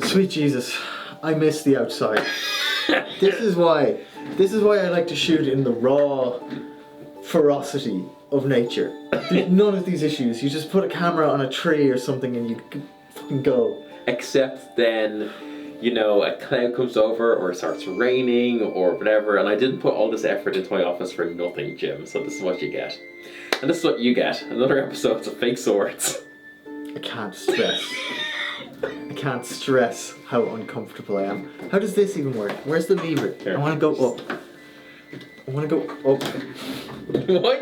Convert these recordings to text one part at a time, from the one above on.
Sweet Jesus, I miss the outside. This is why I like to shoot in the raw ferocity of nature. There's none of these issues. You just put a camera on a tree or something and you can fucking go. Except then, you know, a cloud comes over or it starts raining or whatever, and I didn't put all this effort into my office for nothing, Jim, so this is what you get. And this is what you get. Another episode of Fake Swords. I can't stress how uncomfortable I am. How does this even work? Where's the lever? Here. I want to go up. Why do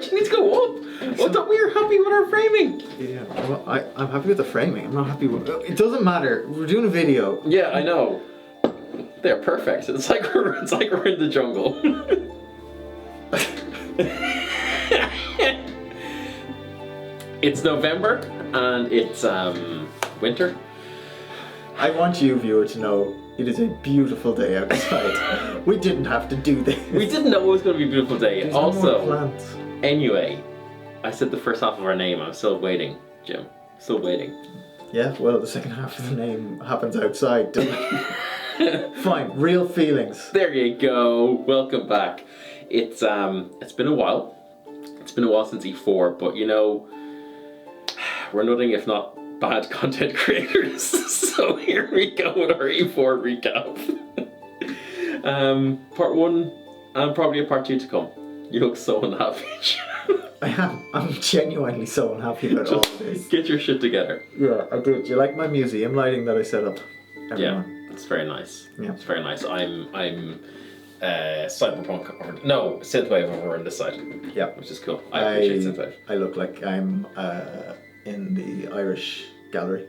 you need to go up? I thought we were happy with our framing. Yeah, well, I'm happy with the framing. I'm not happy with... It doesn't matter. We're doing a video. Yeah, I know. They're perfect. It's like we're in the jungle. It's November and it's winter. I want you, viewer, to know it is a beautiful day outside. We didn't have to do this. We didn't know it was going to be a beautiful day. There's also, no more plants. Anyway, I said the first half of our name. I'm still waiting, Jim. Still waiting. Yeah, well, the second half of the name happens outside, doesn't it? Fine, real feelings. There you go. Welcome back. It's been a while. It's been a while since E4, but you know, we're nothing if not bad content creators. So here we go with our E4 recap. Part 1 and probably a part 2 to come. You look so unhappy. I am. I'm genuinely so unhappy about all of this. Get your shit together. Yeah, I did. Do you like my museum lighting that I set up? Everyone? Yeah, it's very nice. Yeah. It's very nice. I'm cyberpunk. No, synthwave over on this side. Yeah, which is cool. I appreciate synthwave. I look like I'm in the Irish gallery.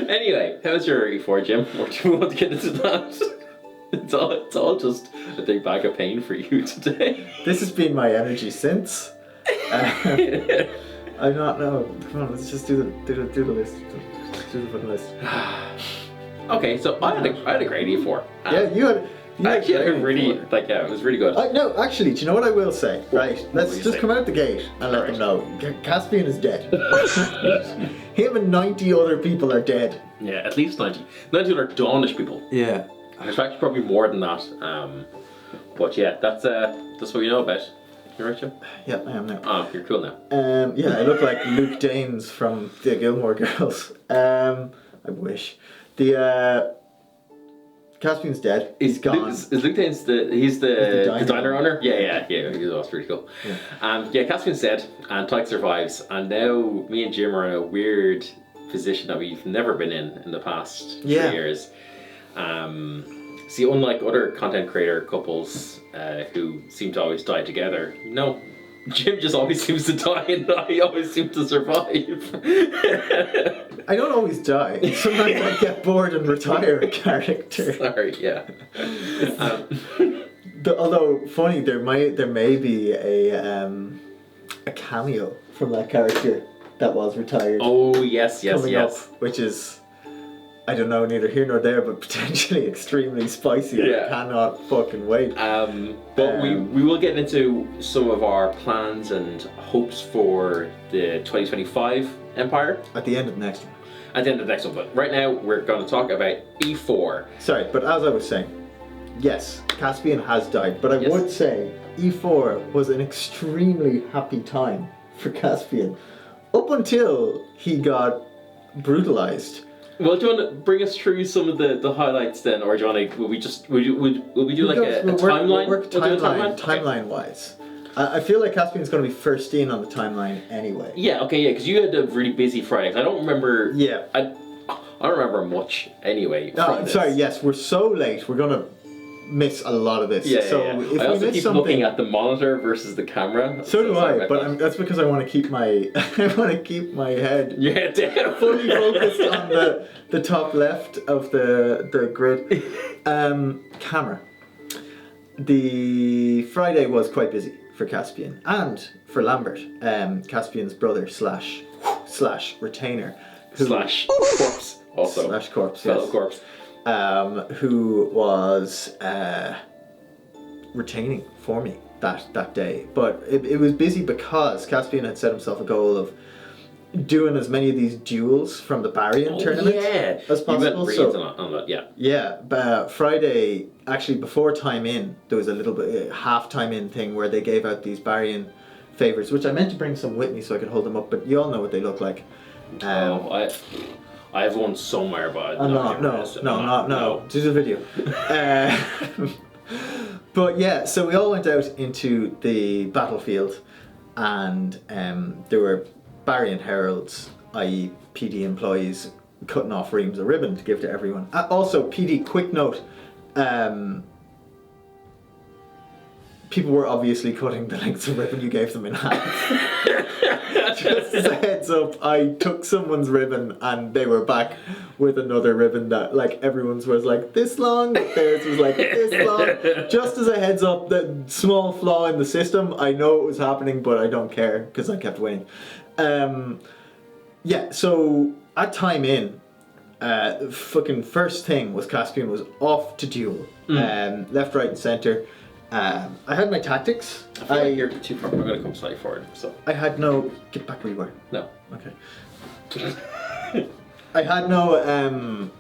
Anyway, how's your E4, Jim? Or do you want to get into that? It's all just a big bag of pain for you today. This has been my energy since. I'm not. No, come on. Let's just do the list. Do the fucking list. Okay, so I had a great E4. Yeah, you had. Actually, it was really good. No, actually, do you know what I will say? Right, let's just come out the gate and let them know. Caspian is dead. Him and 90 other people are dead. Yeah, at least 90. 90 other Dawnish people. Yeah. There's actually probably more than that. But yeah, that's what you know about. You right, Jim? Yeah, I am now. Oh, you're cool now. Yeah, I look like Luke Danes from the Gilmore Girls. I wish. The Caspian's dead. He's gone. Is Luke Danes he's the diner owner? Yeah, that's pretty cool. Yeah, Caspian's dead and Tyke survives, and now me and Jim are in a weird position that we've never been in the past 3 years. See, unlike other content creator couples who seem to always die together, no, Jim just always seems to die and I always seem to survive. I don't always die. Sometimes I get bored and retire a character. Sorry, yeah. Although funny, there may be a cameo from that character that was retired. Oh yes, coming up, which is, I don't know, neither here nor there, but potentially extremely spicy. Yeah. I cannot fucking wait. But we will get into some of our plans and hopes for the 2025 Empire. At the end of the next one. At the end of the next one, but right now we're going to talk about E4. Sorry, but as I was saying, yes, Caspian has died, but I would say E4 was an extremely happy time for Caspian. Up until he got brutalized. Well, do you want to bring us through some of the highlights then, or do you want to? Will we do like a timeline? We'll work timeline wise. I feel like Caspian's going to be first in on the timeline anyway. Yeah. Okay. Yeah. Because you had a really busy Friday. I don't remember. Yeah. I don't remember much anyway. Oh, sorry. Yes, we're so late. We're gonna miss a lot of this. Yeah, so yeah. if I we also miss keep something, looking at the monitor versus the camera. So do I, but that's because I want to keep my head fully focused on the top left of the grid. Camera. The Friday was quite busy for Caspian and for Lambert, Caspian's brother slash retainer, slash corpse also slash corpse, fellow yes. corpse. Who was retaining for me that day. But it was busy because Caspian had set himself a goal of, doing as many of these duels from the Barrion tournament as possible. On that, yeah. Yeah, but Friday, actually before time in, there was a little bit half time in thing where they gave out these Barrion favours, which I meant to bring some with me so I could hold them up, but you all know what they look like. I have one somewhere, but no. Do the video. But yeah, so we all went out into the battlefield, and there were Barrion heralds, i.e. PD employees, cutting off reams of ribbon to give to everyone. Also, PD, quick note, people were obviously cutting the lengths of ribbon you gave them in half. Just as a heads up, I took someone's ribbon and they were back with another ribbon that, like, everyone's was like this long, theirs was like this long. Just as a heads up, the small flaw in the system, I know it was happening, but I don't care because I kept winning. Yeah, so at time in, fucking first thing was Caspian was off to duel. Left, right and centre. I had my tactics. I feel like you're too far. I'm going to come slightly forward. So I had no... Get back where you were. No. Okay. I had no...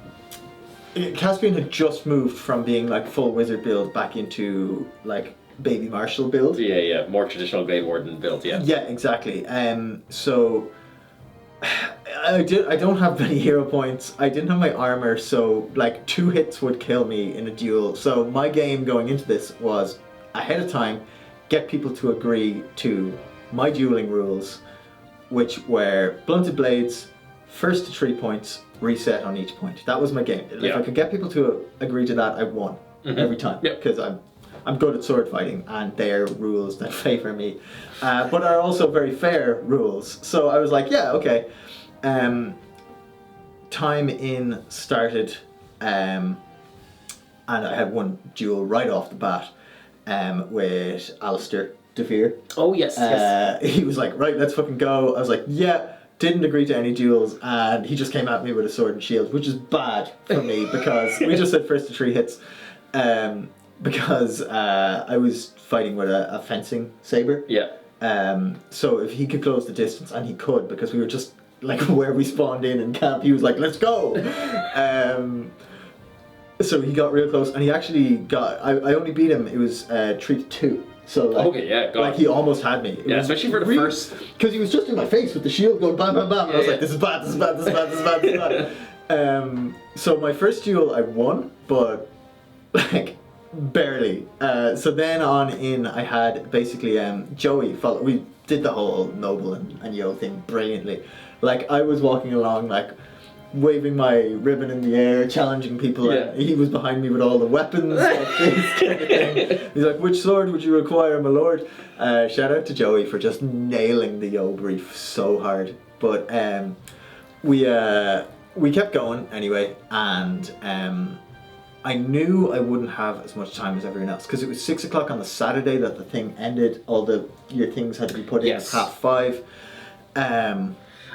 Caspian had just moved from being like full wizard build back into like baby marshal build. Yeah. More traditional Glade Warden build, yeah. Yeah, exactly. So... I don't have many hero points. I didn't have my armor, so like 2 hits would kill me in a duel. So my game going into this was ahead of time, get people to agree to my dueling rules, which were blunted blades, first to 3 points, reset on each point. That was my game. If I could get people to agree to that, I won every time because I'm good at sword fighting, and they're rules that favour me, but are also very fair rules. So I was like, yeah, okay. Time in started, and I had one duel right off the bat with Alistair DeVere. Oh, yes. He was like, right, let's fucking go. I was like, yeah. Didn't agree to any duels, and he just came at me with a sword and shield, which is bad for me because we just said first to 3 hits. Because I was fighting with a fencing saber. Yeah. So if he could close the distance, and he could, because we were just like where we spawned in camp, he was like, let's go. So he got real close, and he actually got. I only beat him. It was 3-2. So like, okay, yeah, like he almost had me. Yeah, especially for the first, because he was just in my face with the shield going bam, bam, bam. And I was like, this is bad, this is bad, this is bad, this is bad, this is bad. So my first duel I won, but like. Barely. So then on in, I had basically Joey follow. We did the whole noble and yo thing brilliantly. Like I was walking along, like waving my ribbon in the air, challenging people. Yeah. And he was behind me with all the weapons. Like this kind of thing. He's like, "Which sword would you require, my lord?" Shout out to Joey for just nailing the yo brief so hard. But we kept going anyway, and I knew I wouldn't have as much time as everyone else because it was 6 o'clock on the Saturday that the thing ended. All your things had to be put in at 5:30.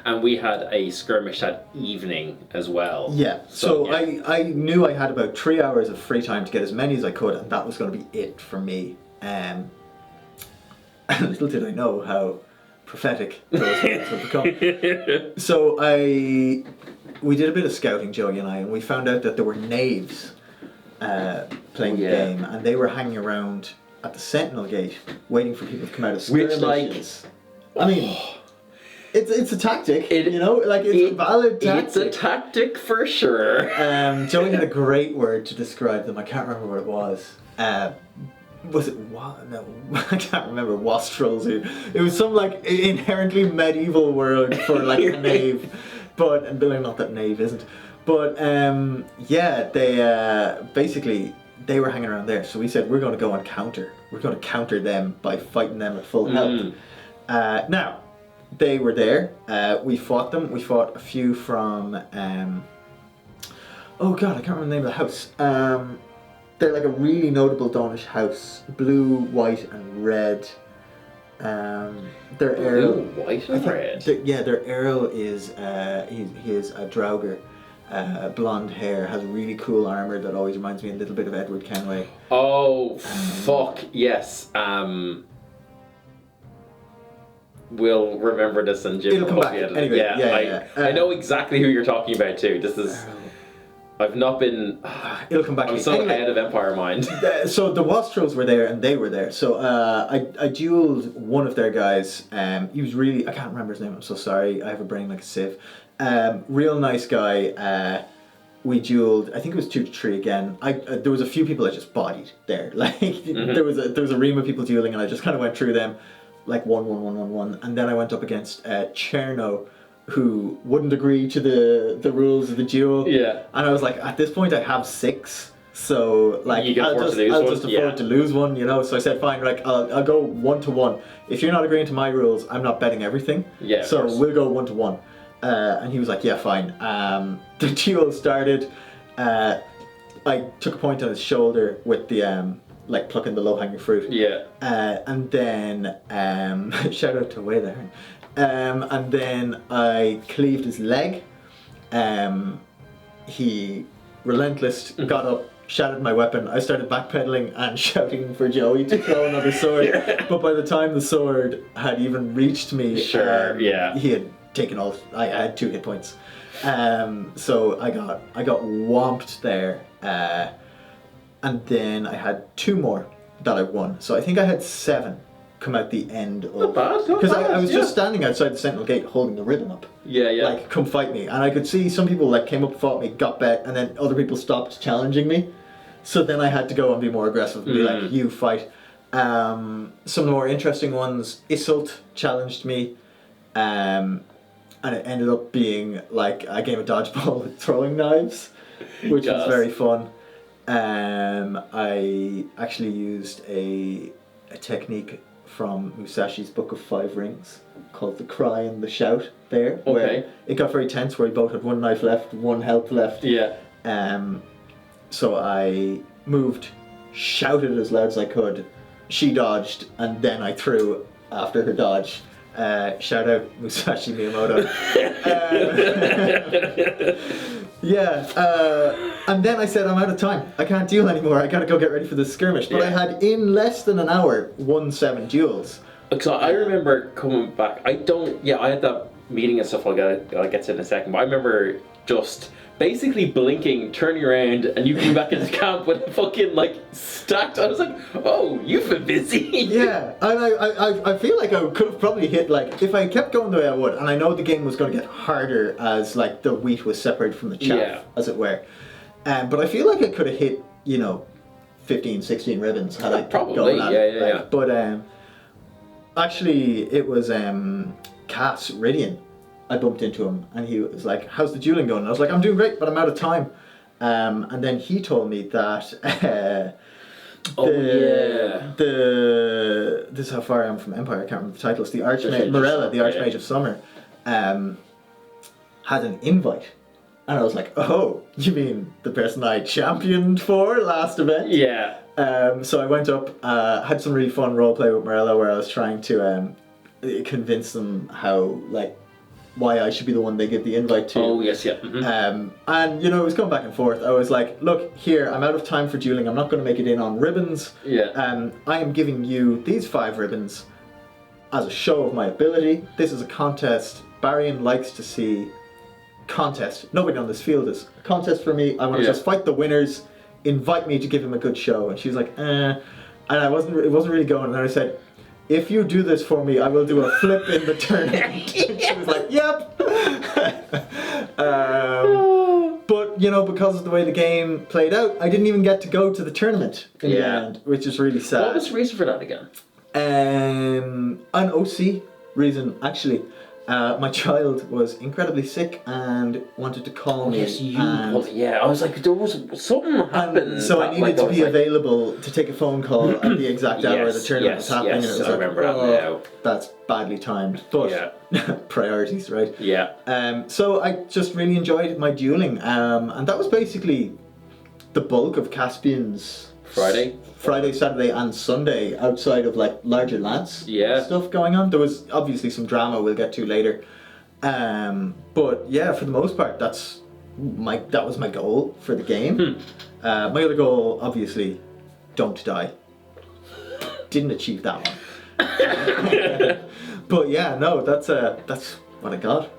And we had a skirmish that evening as well. Yeah. So yeah. I knew I had about 3 hours of free time to get as many as I could, and that was going to be it for me. Little did I know how prophetic those things would become. So we did a bit of scouting, Joey and I, and we found out that there were knaves playing the game, and they were hanging around at the Sentinel Gate waiting for people to come out of skirmishes. I mean, it's a tactic, you know, like it's a valid tactic. It's a tactic for sure. Joey had a great word to describe them. I can't remember what it was. Was it no? I can't remember. Wastrels. It was some like inherently medieval word for like a knave, but not that knave isn't. But yeah, they basically they were hanging around there. So we said we're going to go on counter. We're going to counter them by fighting them at full health. Now they were there. We fought them. We fought a few from. Oh God, I can't remember the name of the house. They're like a really notable Danish house, blue, white, and red. Their arrow, white and red. Their arrow is he is a Draugr, blonde hair, has really cool armor that always reminds me a little bit of Edward Kenway. Oh fuck yes. will remember this and Jim It'll come will back. edit it. Anyway, I know exactly who you're talking about too. This is... I've not been... It'll come back to I'm me. so ahead of Empire Mind. So the Wastrels were there and they were there. So I dueled one of their guys. He was really... I can't remember his name. I'm so sorry. I have a brain like a sieve. Real nice guy. We dueled. I think it was 2 to 3 again. There was a few people I just bodied there. Like there was a ream of people dueling, and I just kind of went through them, like 1-1-1-1-1, and then I went up against Cherno, who wouldn't agree to the rules of the duel. Yeah. And I was like, at this point, I have 6, so like I'll just afford to lose one, you know. So I said, fine, like I'll go 1-1. If you're not agreeing to my rules, I'm not betting everything. Yeah. So we'll go 1-1. And he was like, yeah, fine. The duel started. I took a point on his shoulder with the like plucking the low-hanging fruit. Yeah. And then shout out to Wayoftheheron. And then I cleaved his leg. He relentless got up, shattered my weapon. I started backpedaling and shouting for Joey to throw another sword. But by the time the sword had even reached me, he had taken all. I had 2 hit points. So I got whomped there. And then I had 2 more that I won. So I think I had 7 come out the end of... Not bad. Because I was just standing outside the Sentinel Gate holding the ribbon up. Yeah. Like, come fight me. And I could see some people like came up, fought me, got bet, and then other people stopped challenging me. So then I had to go and be more aggressive and be like, you fight. Some of the more interesting ones, Isolt challenged me. And it ended up being like a game of dodgeball with throwing knives, which was very fun. I actually used a technique from Musashi's Book of 5 Rings called the Cry and the Shout there. Where it got very tense, where we both had 1 knife left, 1 health left. Yeah. So I moved, shouted as loud as I could. She dodged, and then I threw after her dodge. Shout out Musashi Miyamoto. And then I said, I'm out of time. I can't duel anymore. I gotta go get ready for the skirmish. But I had, in less than an hour, won 7 duels. So I remember coming back. I had that meeting and stuff. I'll get to in a second. But I remember just basically blinking, turning around, and you came back into camp with a fucking stacked. I was like, oh, you've been busy. Yeah, and I feel like I could have probably hit, if I kept going the way I would, and I know the game was going to get harder as the wheat was separated from the chaff, as it were. But I feel like I could have hit 15, 16 ribbons had I kept going at it. But actually, it was Cass Ridian. I bumped into him and he was like, how's the dueling going? And I was like, I'm doing great, but I'm out of time. And then he told me that this is how far I am from Empire, I can't remember the titles, the Archmage, Morella, the Archmage of Summer, had an invite. And I was like, oh, you mean the person I championed for last event? Yeah. So I went up, had some really fun roleplay with Morella where I was trying to convince them how, why I should be the one they give the invite to. Oh, yes, yeah. Mm-hmm. And, it was going back and forth. I was like, look, here, I'm out of time for dueling. I'm not going to make it in on ribbons. Yeah. I am giving you these 5 ribbons as a show of my ability. This is a contest. Barian likes to see contest. Nobody on this field is a contest for me. I want to just fight the winners. Invite me to give him a good show. And she was like, And it wasn't really going. And then I said, if you do this for me, I will do a flip in the tournament. She was like, yep. But, because of the way the game played out, I didn't even get to go to the tournament in the end, which is really sad. What was the reason for that again? An OC reason, actually. My child was incredibly sick and wanted to call me. Yes, you. I was like, there was something happened. So I needed to be available to take a phone call at the exact hour the tournament was happening. Yes, and it was I remember that now. That's badly timed, but priorities, right? Yeah. So I just really enjoyed my dueling, and that was basically the bulk of Caspian's Friday, Saturday and Sunday outside of larger lads stuff going on. There was obviously some drama we'll get to later. But yeah, for the most part that was my goal for the game. My other goal, obviously, don't die. Didn't achieve that one. But yeah, no, that's what I got.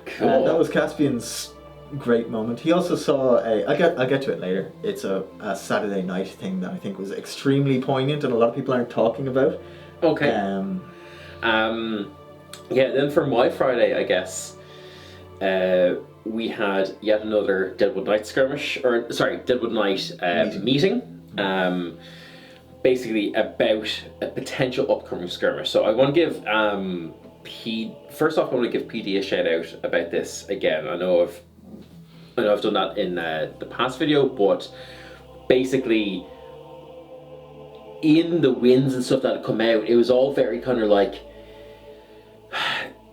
Cool. That was Caspian's great moment. He also saw I'll get to it later. It's a Saturday night thing that I think was extremely poignant and a lot of people aren't talking about. Okay. Yeah, then for my Friday, I guess, we had yet another Deadwood Knight skirmish, Deadwood Knight meeting. Basically about a potential upcoming skirmish. So I want to give first off, I want to give PD a shout out about this again. I know I've done that in the past video, but basically in the wins and stuff that had come out, it was all very kind of like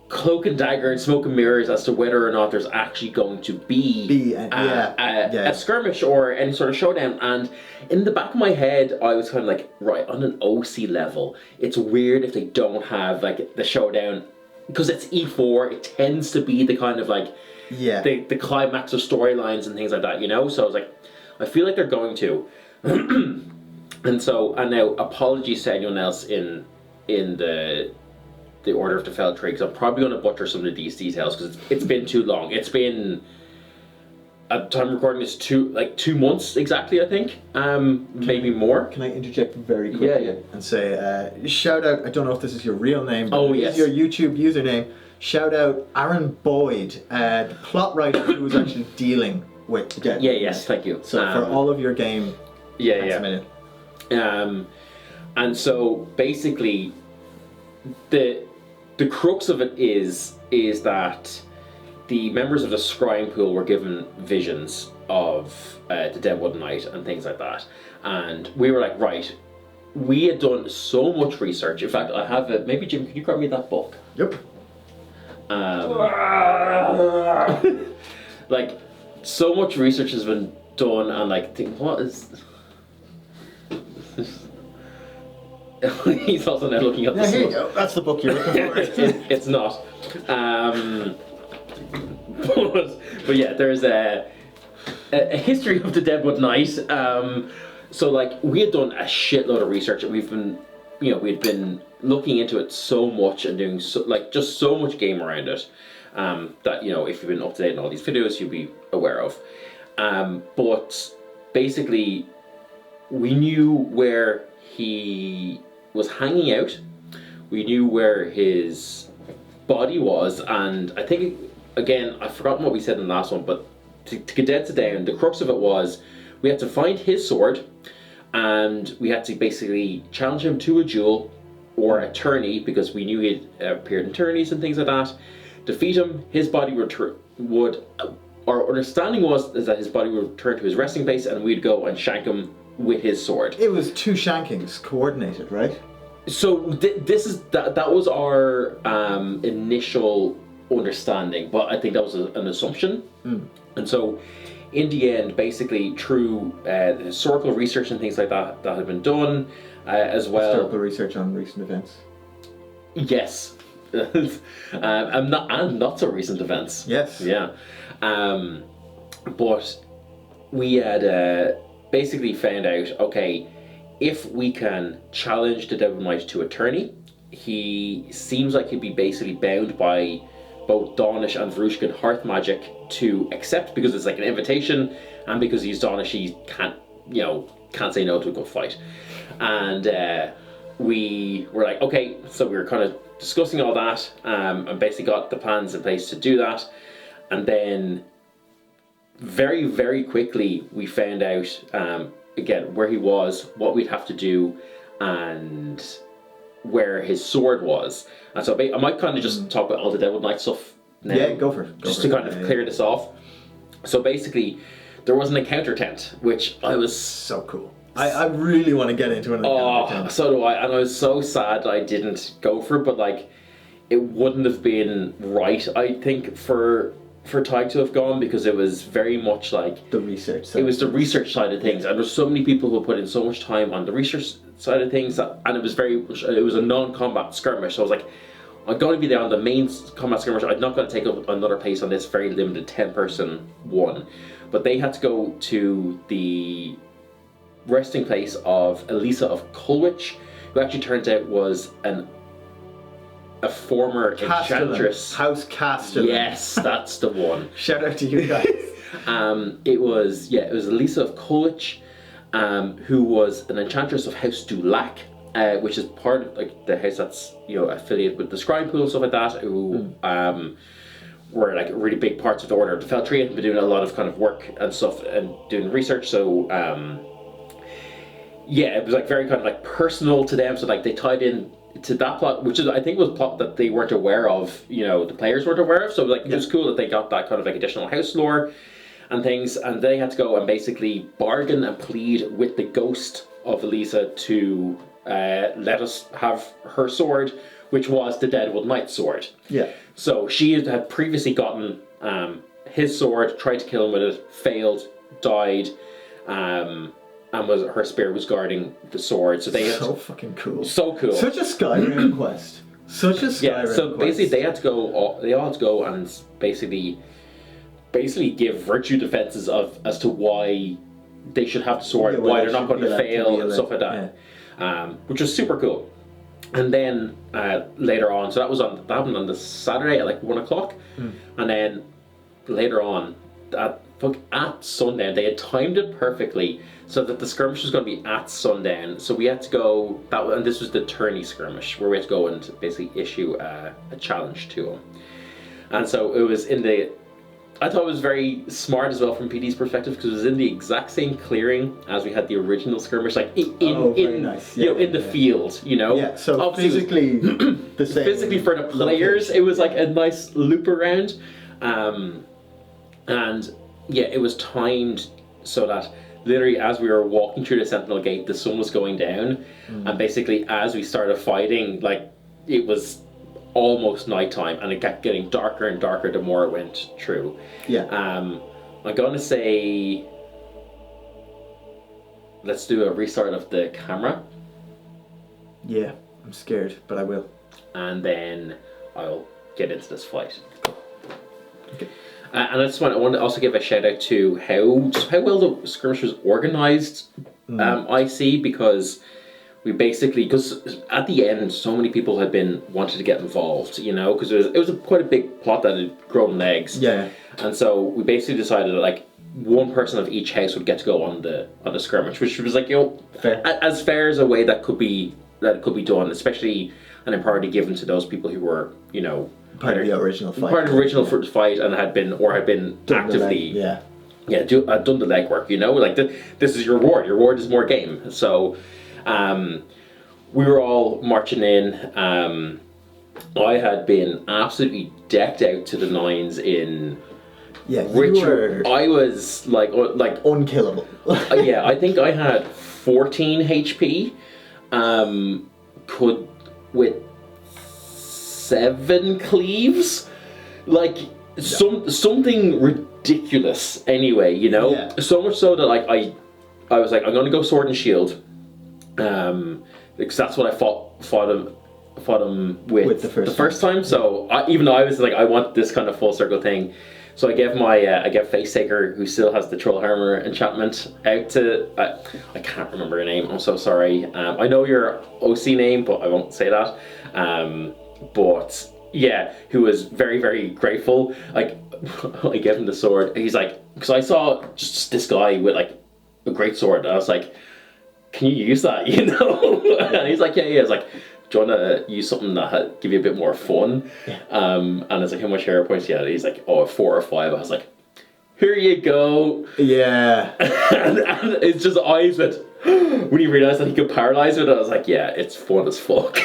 cloak and dagger and smoke and mirrors as to whether or not there's actually going to be a skirmish or any sort of showdown. And in the back of my head, I was kind of like, right, on an OC level, it's weird if they don't have like the showdown, because it's E4. It tends to be the kind of like the climax of storylines and things like that, you know. So I was like, I feel like they're going to, and now apologies to anyone else in the Order of the Fell Tree, because I'm probably going to butcher some of these details because it's been too long. It's been, at the time of recording this, 2 months exactly, I think, maybe more. Can I interject very quickly and say, shout out, I don't know if this is your real name, but yes, your YouTube username, shout out Aaron Boyd, the plot writer who was actually dealing with the Deadwood Knight. Yes, thank you. So for all of your game, thanks a minute. And so basically, the crux of it is that the members of the scrying pool were given visions of the Deadwood Knight and things like that, and we were like, right, we had done so much research. In fact, I have it. Maybe Jim, can you grab me that book? Yep. Like, so much research has been done, and like, what is? He's also now looking at the here you go. That's the book you're looking for. It's not. But yeah, there's a history of the Deadwood Knight. So like, we had done a shitload of research, and we'd been looking into it so much and doing just so much game around it, that, you know, if you've been up to date in all these videos, you'll be aware of. But basically, we knew where he was hanging out, we knew where his body was, and I think, again, I've forgotten what we said in the last one, but to condense it down, the crux of it was we had to find his sword, and we had to basically challenge him to a duel or a tourney, because we knew he'd appeared in tourneys and things like that. Defeat him, his body would our understanding was that his body would return to his resting place, and we'd go and shank him with his sword. It was 2 shankings coordinated, right? So that was our initial understanding, but I think that was an assumption. And so in the end, basically through historical research and things like that had been done, as well. Historical research on recent events. Yes. and not so recent events. Yes. Yeah. But we had basically found out, okay, if we can challenge the Deadwood Knight to a tourney, he seems like he'd be basically bound by both Dawnish and Varushkan hearth magic to accept, because it's like an invitation, and because he's Dawnish, he can't say no to a good fight. And we were like, okay, so we were kind of discussing all that, and basically got the plans in place to do that. And then very, very quickly we found out, again, where he was, what we'd have to do, and where his sword was. And so I might kind of just talk about all the Deadwood Knight stuff now. Yeah, go for it. Just to kind of clear this off. So basically, there was an encounter tent, which I was... So cool. I really want to get into an encounter tent. So do I. And I was so sad I didn't go for it, but like, it wouldn't have been right, I think, for Tig to have gone, because it was very much like the research side. It was the research side of things, and there's so many people who put in so much time on the research side of things, and it was a non-combat skirmish. So I was like, I'm going to be there on the main combat skirmish. I'm not going to take up another place on this very limited 10-person one. But they had to go to the resting place of Elisa of Colwich, who actually turns out was a former enchantress. House Castellan. Yes, that's the one. Shout out to you guys. It was Elisa of Colich, who was an enchantress of House Dulac, which is part of like the house that's affiliated with the Scrying Pool and stuff like that. Who were like really big parts of the Order of the Feltree and been doing a lot of kind of work and stuff and doing research. So it was like very kind of like personal to them. So like they tied in to that plot, which is I think was a plot that they weren't aware of. The players weren't aware of. So like it was cool that they got that kind of like additional house lore and things, and they had to go and basically bargain and plead with the ghost of Elisa to let us have her sword, which was the Deadwood Knight sword. Yeah. So she had previously gotten his sword, tried to kill him with it, failed, died, and her spirit was guarding the sword. So they so fucking cool. So cool. Such a Skyrim quest. Such a Skyrim quest. So basically they all had to go and basically give virtue defenses as to why they should have the sword, why they're not going to fail and stuff like that, which was super cool. And then later on, so that happened on the Saturday at like 1 o'clock, and then later on at sundown they had timed it perfectly so that the skirmish was going to be at sundown. So we had to go and this was the tourney skirmish where we had to go and basically issue a challenge to them. And so it was I thought it was very smart as well from PD's perspective because it was in the exact same clearing as we had the original skirmish, like in the field, Yeah, so obviously the same. Physically for the players, it was like a nice loop around, and it was timed so that literally as we were walking through the Sentinel Gate, the sun was going down, and basically as we started fighting, like it was almost nighttime, and it kept getting darker and darker the more it went through. I'm gonna say let's do a restart of the camera. Yeah, I'm scared, but I will. And then I'll get into this fight. Okay. And I want to also give a shout out to how well the skirmish was organized. I see, because because at the end so many people had been wanted to get involved, because it was quite a big plot that had grown legs. And so we basically decided that like one person of each house would get to go on the skirmish, which was like fair. As fair as a way that could be done, especially and in priority given to those people who were part of the original fight, and had been actively done the legwork. Like this is your reward. Your reward is more game. So we were all marching in. I had been absolutely decked out to the nines in ritual. I was like unkillable. I think I had 14 HP. Could with 7 cleaves, like something ridiculous. Anyway, so much so that like I was like, I'm gonna go sword and shield. Because that's what I fought him with the first time. So even though I was like, I want this kind of full circle thing, so I gave Face Taker, who still has the Troll Hammer enchantment, out to I can't remember her name. I'm so sorry. I know your OC name, but I won't say that. But yeah, who was very, very grateful. Like I gave him the sword. He's like, because I saw just this guy with like a great sword. And I was like, can you use that? And he's like, yeah. I was like, do you want to use something that give you a bit more fun? And I was like, how much hero points do you have? He's like, 4 or 5. I was like, here you go. Yeah. and it's just eyes went, when he realized that he could paralyze it, I was like, yeah, it's fun as fuck.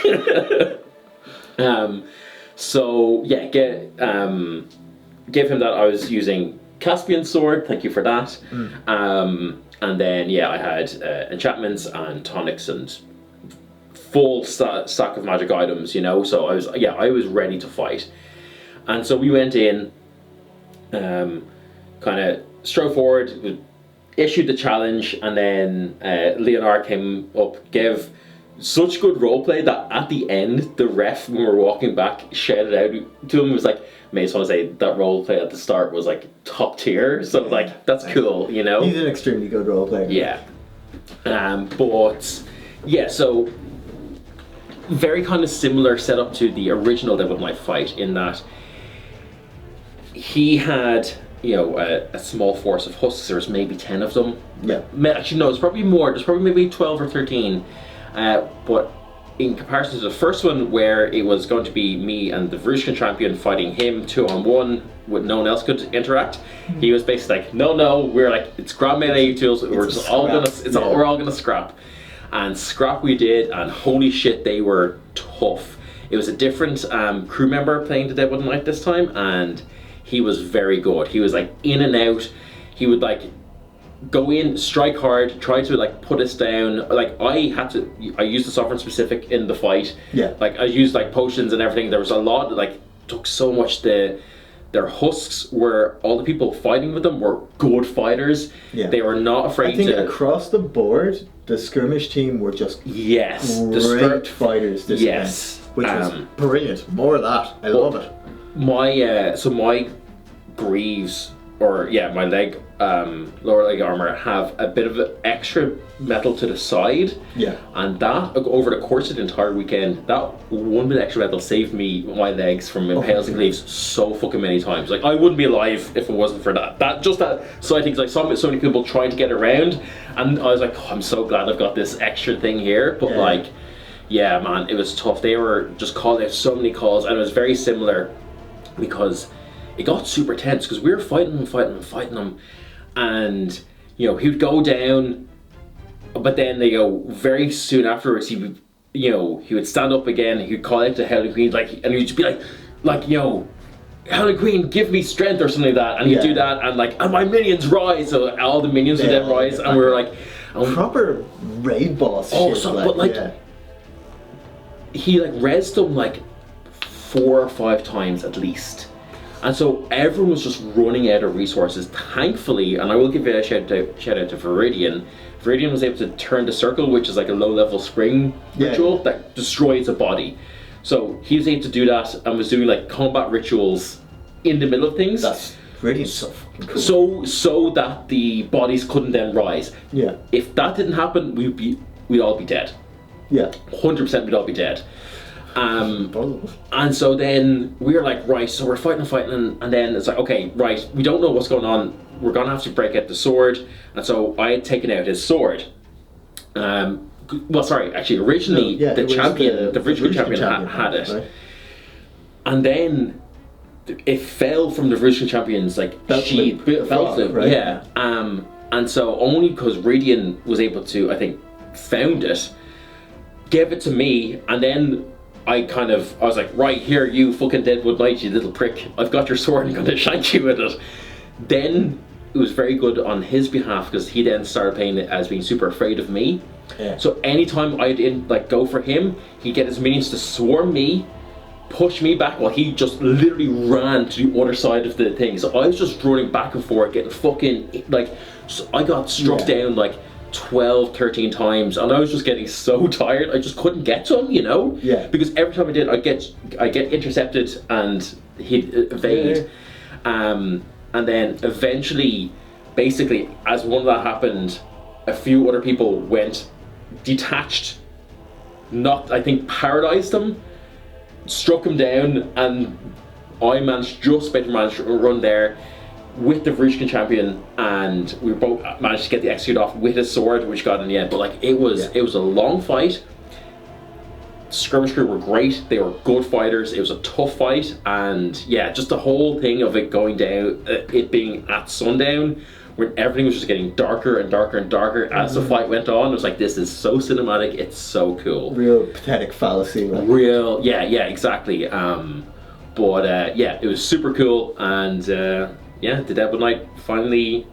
So yeah, give him that. I was using Caspian sword, thank you for that. And then I had enchantments and tonics and full stack of magic items, so I was ready to fight. And so we went in, kind of strode forward, issued the challenge, and then Leonard came up, gave such good roleplay that at the end, the ref, when we were walking back, shouted out to him, was like, may as well say that roleplay at the start was like top tier, so like that's cool, He's an extremely good roleplayer. Yeah. But yeah, so very kind of similar setup to the original Deadwood Knight fight in that he had, you know, a small force of husks. There was maybe 10 of them. Yeah. Actually, no, it's probably more. There's probably maybe 12 or 13. But in comparison to the first one, where it was going to be me and the Vrishkin champion fighting him 2-on-1, with no one else could interact, he was basically like, no, we're like, it's grab melee tools. We're just all gonna, we're all gonna scrap. And scrap we did, and holy shit, they were tough. It was a different crew member playing the Deadwood Knight this time, and he was very good. He was like in and out. He would like go in, strike hard, try to like put us down. Like I used the sovereign specific in the fight. Yeah. Like I used like potions and everything. There was a lot, like took so much. Their husks were, all the people fighting with them were good fighters. Yeah. They were not afraid I think across the board, the skirmish team were just great fighters this game, which was brilliant. More of that. I love it. My greaves, or my leg, lower leg armor have a bit of extra metal to the side. Yeah. And that, over the course of the entire weekend, that one bit of extra metal saved my legs from impales and cleaves so fucking many times. Like I wouldn't be alive if it wasn't for that. That side things, like so many people trying to get around, and I was like, oh, I'm so glad I've got this extra thing here. But like, yeah, man, it was tough. They were just calling out so many calls, and it was very similar because it got super tense because we were fighting them, and you know, he would go down, but then they go very soon afterwards. He would, you know, he would stand up again. He would call out to Helen Queen, like, and he'd just be like, you know, Helen Queen, give me strength or something like that, and he'd do that, and like, and my minions rise. So all the minions would then rise, and we were like, proper raid boss. He like rezzed them like 4 or 5 times at least. And so everyone was just running out of resources. Thankfully, and I will give a shout out to Viridian. Viridian was able to turn the circle, which is like a low-level spring ritual that destroys a body. So he was able to do that and was doing like combat rituals in the middle of things. That's Viridian's so fucking cool. So that the bodies couldn't then rise. Yeah. If that didn't happen, we'd all be dead. Yeah. 100% we'd all be dead. And so then we were like, right, so we're fighting, and then it's like, okay, right, we don't know what's going on. We're gonna have to break out the sword. And so I had taken out his sword. Well, sorry, actually, originally the champion, the Vrishkin champion had it, right? And then it fell from the Vrishkin champion's like belt loop, right? Yeah. And so only because Radian was able to, I think, found it, gave it to me, and then I was like, right, here, you fucking Deadwood Knight, you little prick, I've got your sword and I'm gonna shank you with it. Then it was very good on his behalf because he then started playing it as being super afraid of me. Yeah. So anytime I didn't like go for him, he'd get his minions to swarm me, push me back while he just literally ran to the other side of the thing. So I was just running back and forth, getting fucking like, so I got struck down like 12, 13 times, and I was just getting so tired. I just couldn't get to him, you know? Yeah. Because every time I did, I get intercepted and he'd evade. Yeah. And then eventually, basically, as one of that happened, a few other people went detached, I think paralyzed him, struck him down, and I managed to run there with the Vrishkin champion, and we both managed to get the execute off with his sword, which got in the end. But like it was a long fight. Skirmish crew were great. They were good fighters. It was a tough fight, and yeah, just the whole thing of it going down, it being at sundown, when everything was just getting darker and darker and darker as the fight went on. It was like, this is so cinematic. It's so cool. Real pathetic fallacy. Right? Yeah, exactly. But yeah, it was super cool, and. Yeah, the Deadwood Knight finally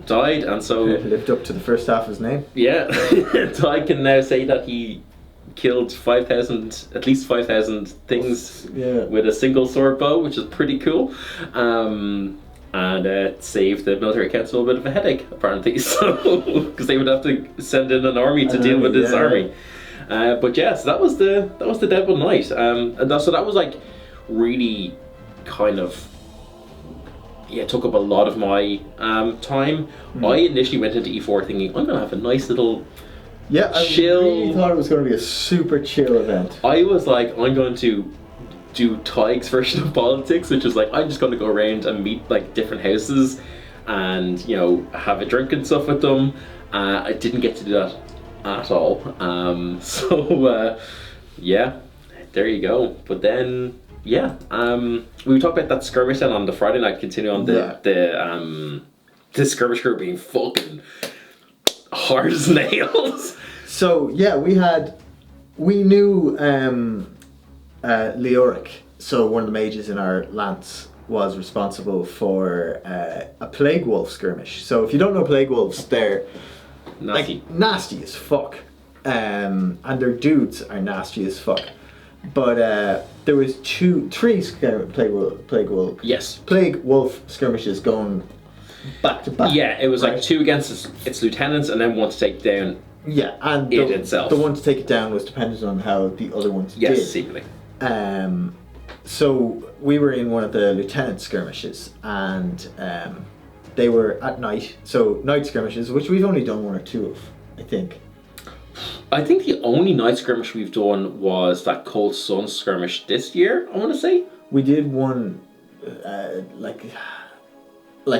died, and so lived up to the first half of his name. Yeah, so I can now say that he killed at least 5,000 things with a single sword bow, which is pretty cool. And it saved the military council a bit of a headache, apparently. So because they would have to send in an army to deal with this army. But yeah, so that was the Deadwood Knight, and so that was like really kind of. Yeah, it took up a lot of my time. I initially went into E4 thinking, I'm going to have a nice little Yeah, I chill. really thought it was going to be a super chill event. I was like, I'm going to do Tyke's version of politics, which is like, I'm just going to go around and meet like different houses and, you know, have a drink and stuff with them. I didn't get to do that at all. Yeah, there you go. But then, yeah, we talked about that skirmish then on the Friday night, continue on the skirmish group being fucking hard as nails. So yeah, we knew Leoric, so one of the mages in our lance, was responsible for a plague wolf skirmish. So if you don't know plague wolves, they're Nasty. like nasty as fuck, and their dudes are nasty as fuck. But there was three plague wolf skirmishes going back to back. Yeah, it was right? like 2 against its lieutenants and then 1 to take down. Yeah, and it itself. The one to take it down was dependent on how the other ones did. Yes, seemingly. So we were in one of the lieutenant skirmishes, and they were at night. So night skirmishes, which we've only done 1 or 2 of, I think. I think the only night skirmish we've done was that Cold Sun skirmish this year, I want to say. We did one, like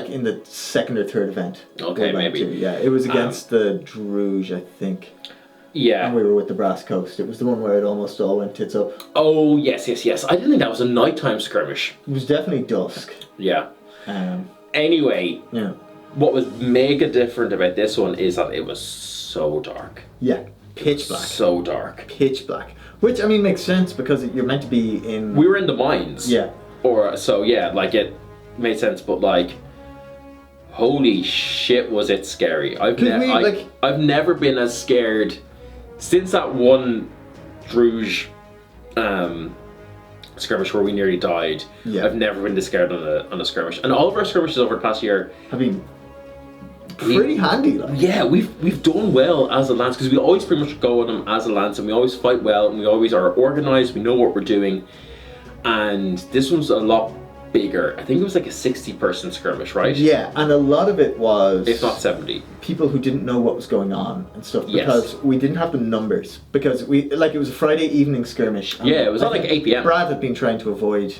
in the 2nd or 3rd event. Okay, maybe. Yeah, it was against the Druge, I think. Yeah. And we were with the Brass Coast. It was the one where it almost all went tits up. Oh, yes. I didn't think that was a nighttime skirmish. It was definitely dusk. Yeah. Anyway, yeah. What was mega different about this one is that it was so dark. Yeah, pitch black. So dark. Pitch black. Which, I mean, makes sense because you're meant to be in... We were in the mines. Yeah. So yeah, like it made sense, but like... Holy shit, was it scary. I've never been as scared since that one Druge skirmish where we nearly died. Yeah. I've never been this scared on a skirmish. And all of our skirmishes over the past year have been pretty handy. Like. Yeah, we've done well as a lance because we always pretty much go on them as a lance and we always fight well and we always are organised, we know what we're doing. And this one's a lot bigger. I think it was like a 60-person skirmish, right? Yeah, and a lot of it was... If not 70. People who didn't know what was going on and stuff because we didn't have the numbers. Because it was a Friday evening skirmish. Yeah, it was at like 8 p.m. Brad had been trying to avoid,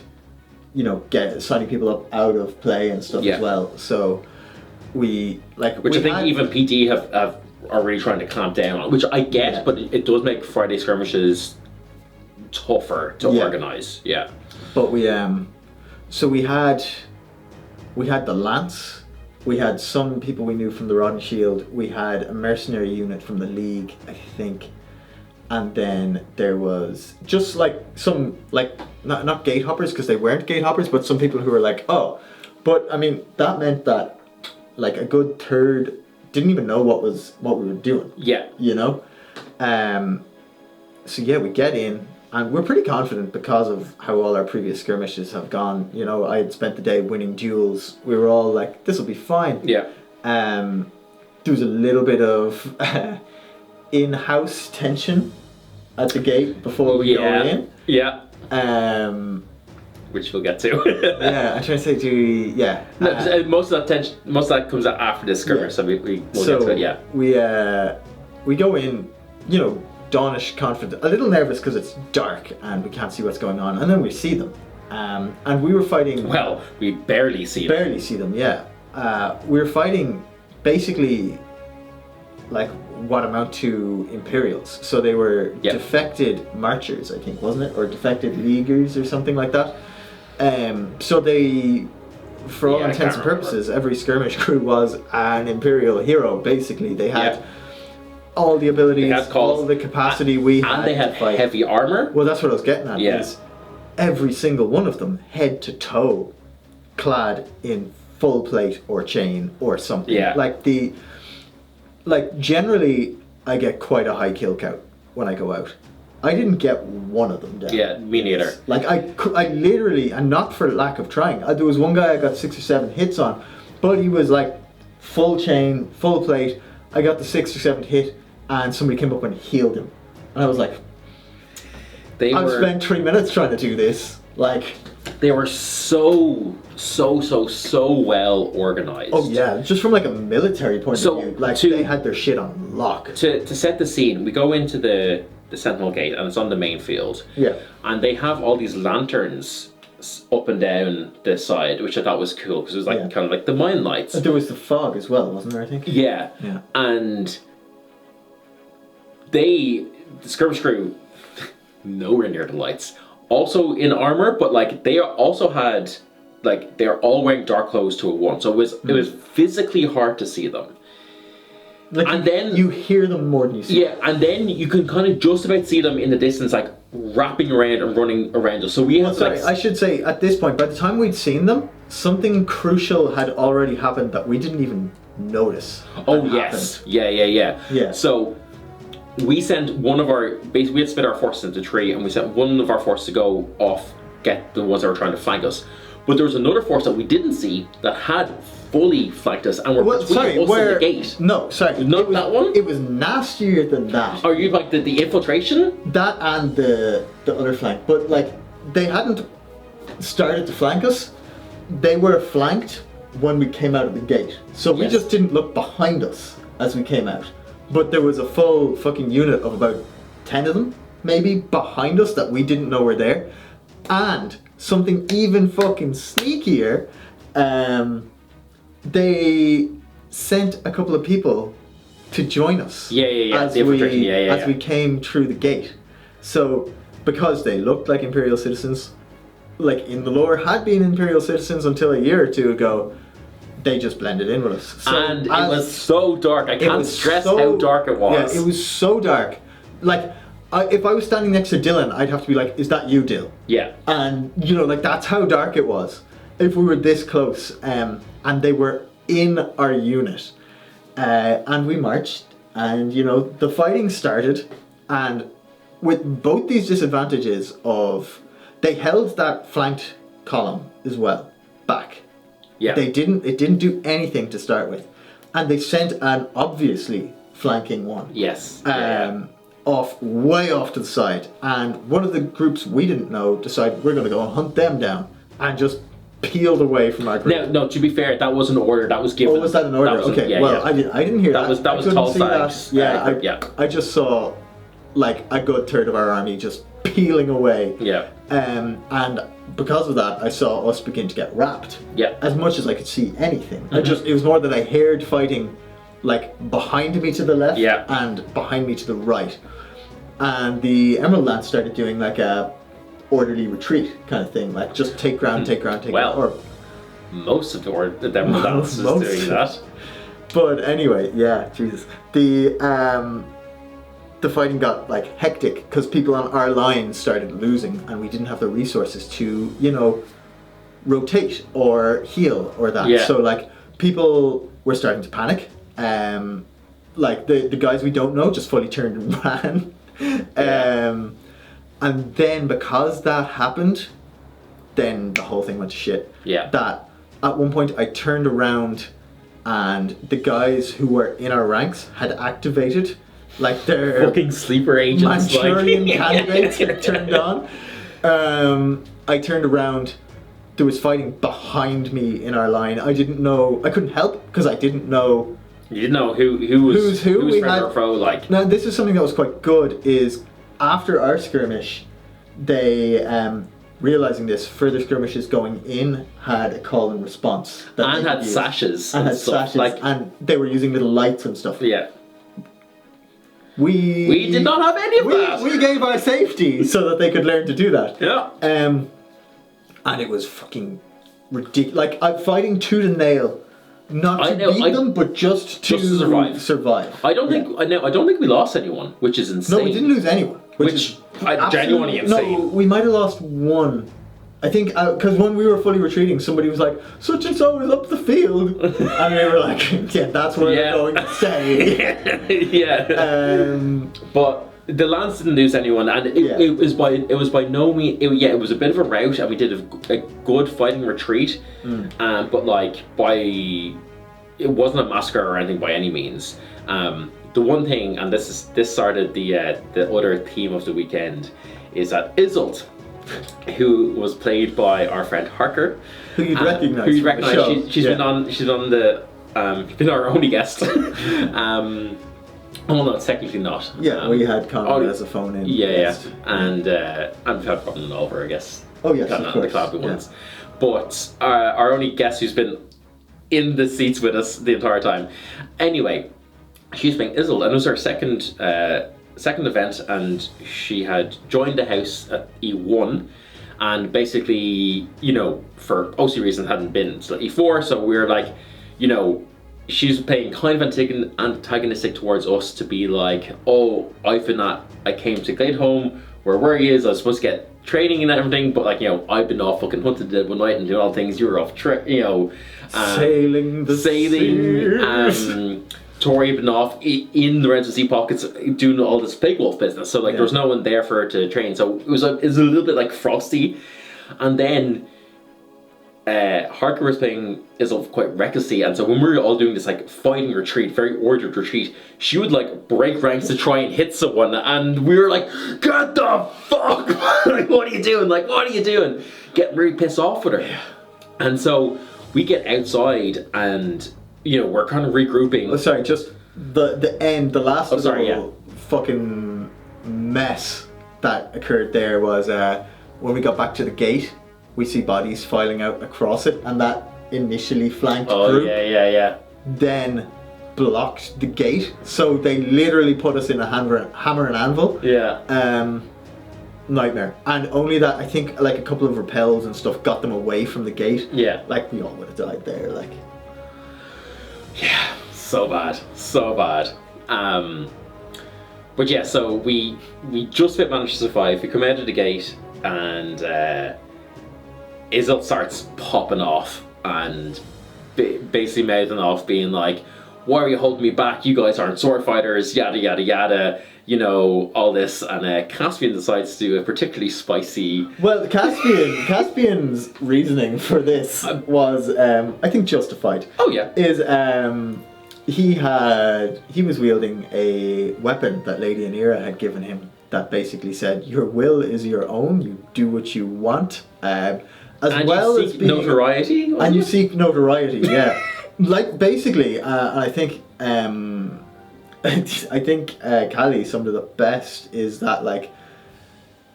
signing people up out of play and stuff as well. So I think even PT are really trying to clamp down on, which I get, but it does make Friday skirmishes tougher to organise. Yeah. But so we had the lance, we had some people we knew from the Rod and Shield, we had a mercenary unit from the League, I think, and then there was just like some, like, not gate hoppers because they weren't gate hoppers, but some people who were like, oh, but I mean, that meant that like a good third didn't even know what we were doing. Yeah. So yeah, we get in. And we're pretty confident because of how all our previous skirmishes have gone. I had spent the day winning duels. We were all like, this will be fine. Yeah. There was a little bit of in-house tension at the gate before we go in. Yeah. Which we'll get to. Yeah, I'm trying to say, No, most of that comes out after this skirmish, so we'll get to it, yeah. We go in, dawnish, confident, a little nervous because it's dark and we can't see what's going on, and then we see them, and we were fighting. Well, we barely see them. Barely see them, yeah. We were fighting basically like what amount to Imperials. So they were defected marchers, I think, wasn't it, or defected leaguers or something like that. So they, for all intents and purposes, every skirmish crew was an Imperial hero. Basically, they had. All the abilities, all the capacity we had. And they had heavy armor. Well, that's what I was getting at. Is every single one of them, head to toe, clad in full plate or chain or something. Yeah. Generally, I get quite a high kill count when I go out. I didn't get one of them down. Yeah, me neither. I literally, and not for lack of trying. There was one guy I got 6 or 7 hits on, but he was like full chain, full plate. I got the 6th or 7th hit. And somebody came up and healed him. And I was like, I've spent 3 minutes trying to do this. Like, they were so well organized. oh yeah, just from like a military point So, of view, like to- they had their shit on lock. To set the scene, we go into the Sentinel Gate, and it's on the main field. Yeah. And they have all these lanterns up and down the side, which I thought was cool because it was like Yeah. kind of like the mine lights. There was the fog as well, wasn't there? I think. Yeah. Yeah. And the skirmish crew, nowhere near the lights. Also in armor, but like they also had, like they're all wearing dark clothes to a one, so it was physically hard to see them. Like And then you hear them more than you see. Yeah, and then you can kind of just about see them in the distance, like wrapping around and running around us. So we Well, have sorry, like I should say at this point, by the time we'd seen them, something crucial had already happened that we didn't even notice. oh had yes, happened. yeah. Yeah. So we sent one of our basically we had split our forces into three, and we sent one of our forces to go off get the ones that were trying to flank us. But there was another force that we didn't see that had fully flanked us and were Well, between sorry, us and the gate. No, sorry. Not it was, that one? It was nastier than that. Are you like the infiltration? That and the other flank. But like they hadn't started to flank us. They were flanked when we came out of the gate. So we Yes. just didn't look behind us as we came out. But there was a full fucking unit of about 10 of them, maybe, behind us that we didn't know were there. And something even fucking sneakier, they sent a couple of people to join us. Yeah. As the infiltration, yeah. we came through the gate. So because they looked like Imperial citizens, like in the lore had been Imperial citizens until a year or two ago, they just blended in with us. So And it was so dark. I can't was stress so- how dark it was. Yeah, it was so dark. Like, if I was standing next to Dylan, I'd have to be like, "Is that you, Dill?" Yeah. And you know, like that's how dark it was. If we were this close, and they were in our unit, and we marched, and you know, the fighting started, and with both these disadvantages of, they held that flanked column as well back. Yeah. It didn't do anything to start with, and they sent an obviously flanking one. Yes. Way off to the side, and one of the groups we didn't know decided we're going to go and hunt them down, and just peeled away from our group. No, to be fair, that was an order that was given. Oh, was that an order? Okay, I didn't hear that. That was I couldn't Tolstag's, see that. yeah. I just saw like a good third of our army just peeling away. Yeah. And because of that, I saw us begin to get wrapped. Yeah. As much as I could see anything, it was more that I heard fighting, like behind me to the left, Yeah. and behind me to the right, and the Emerald Lance started doing like a orderly retreat kind of thing, like just take ground, take ground, take Well, ground. Most of the Deadwood Knight is Most. doing that. But anyway, yeah, Jesus. The fighting got like hectic because people on our line started losing, and we didn't have the resources to, you know, rotate or heal or that. Yeah. So like people were starting to panic. Like the guys we don't know just fully turned and ran. And then because that happened, then the whole thing went to shit. Yeah. That at one point I turned around, and the guys who were in our ranks had activated like their Fucking sleeper agents. Manchurian like. candidates had turned on. I turned around. There was fighting behind me in our line. I didn't know. I couldn't help because I didn't know. You didn't know who was Who we friend had- or foe. Like. Now this is something that was quite good. Is after our skirmish, they realizing this, further skirmishes going in had a call and response that And they had could use. sashes. And had stuff. sashes, Like. and they were using little lights and stuff. Yeah. We did not have any of that. We gave our safety so that they could learn to do that. Yeah. And it was fucking ridiculous. Like I'm fighting tooth and nail, not to beat them, but just to survive. I don't think we lost anyone, which is insane. No, we didn't lose anyone. Which is genuinely insane. No, we might have lost one. I think because when we were fully retreating, somebody was like, "Such and so is up the field," and we were like, "Yeah, that's where we're going to stay." Yeah. But the Lance didn't lose anyone, and it was by no means. It was a bit of a rout, and we did a good fighting retreat. But like it wasn't a massacre or anything by any means. The one thing, and this started the other theme of the weekend, is that Isolt who was played by our friend Harker. Who you'd recognise. Who you'd recognise. She's been on the been our only guest. Oh no, it's technically not. Yeah, we had Conrad as a phone in. Yeah. And we've had Colin Oliver, I guess. Oh yes, got of on the course. collab once. But our only guest who's been in the seats with us the entire time. Anyway, she's playing Isil, and it was her second event, and she had joined the house at E1, and basically, for OC reasons hadn't been to E4, so we were like, she's playing kind of antagonistic towards us to be like, oh, I came to Gladeholm, where he is, I was supposed to get training and everything, but I've been off fucking hunting Deadwood Knight and doing all things, you were off sailing the seas. Tori had been off in the Red Sea pockets doing all this Plague Wolf business, so there was no one there for her to train, so it was a little bit like Frosty. And then Harker was playing Isil quite recklessly, and so when we were all doing this fighting retreat, very ordered retreat, she would break ranks to try and hit someone, and we were like, get the fuck, what are you doing, what are you doing, getting really pissed off with her. And so we get outside and we're kind of regrouping. Oh, sorry, just the last fucking mess that occurred there was when we got back to the gate, we see bodies filing out across it, and that initially flanked group. Then blocked the gate, so they literally put us in a hammer and anvil. Nightmare. And only that, I think, a couple of repels and stuff got them away from the gate. We all would have died there, Yeah, so bad. But yeah, so we just managed to survive. We come out of the gate, and Isil starts popping off and basically mouthing off, being like, why are you holding me back? You guys aren't sword fighters, yada yada yada, all this. And Caspian decides to do a particularly spicy... Well, Caspian's reasoning for this was, I think, justified. Oh yeah. He was wielding a weapon that Lady Anira had given him that basically said, your will is your own, you do what you want. You seek notoriety, yeah. Basically, I think Callie summed it up best, is that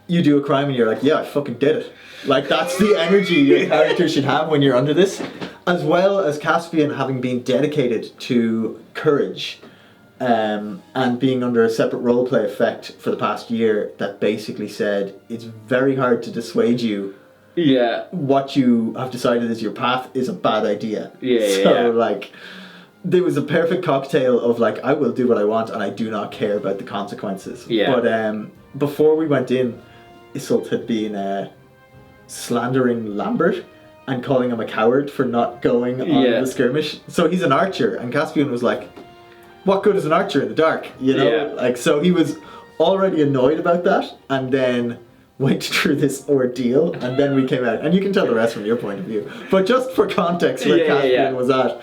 you do a crime and you're like, yeah, I fucking did it. That's the energy your character should have when you're under this. As well as Caspian having been dedicated to courage, and being under a separate roleplay effect for the past year that basically said it's very hard to dissuade you. Yeah. What you have decided is your path is a bad idea. So there was a perfect cocktail of I will do what I want and I do not care about the consequences. Yeah. But before we went in, Isolt had been slandering Lambert and calling him a coward for not going on the skirmish. So he's an archer, and Caspian was like, what good is an archer in the dark? So he was already annoyed about that, and then went through this ordeal, and then we came out, and you can tell the rest from your point of view, but just for context where Caspian was at.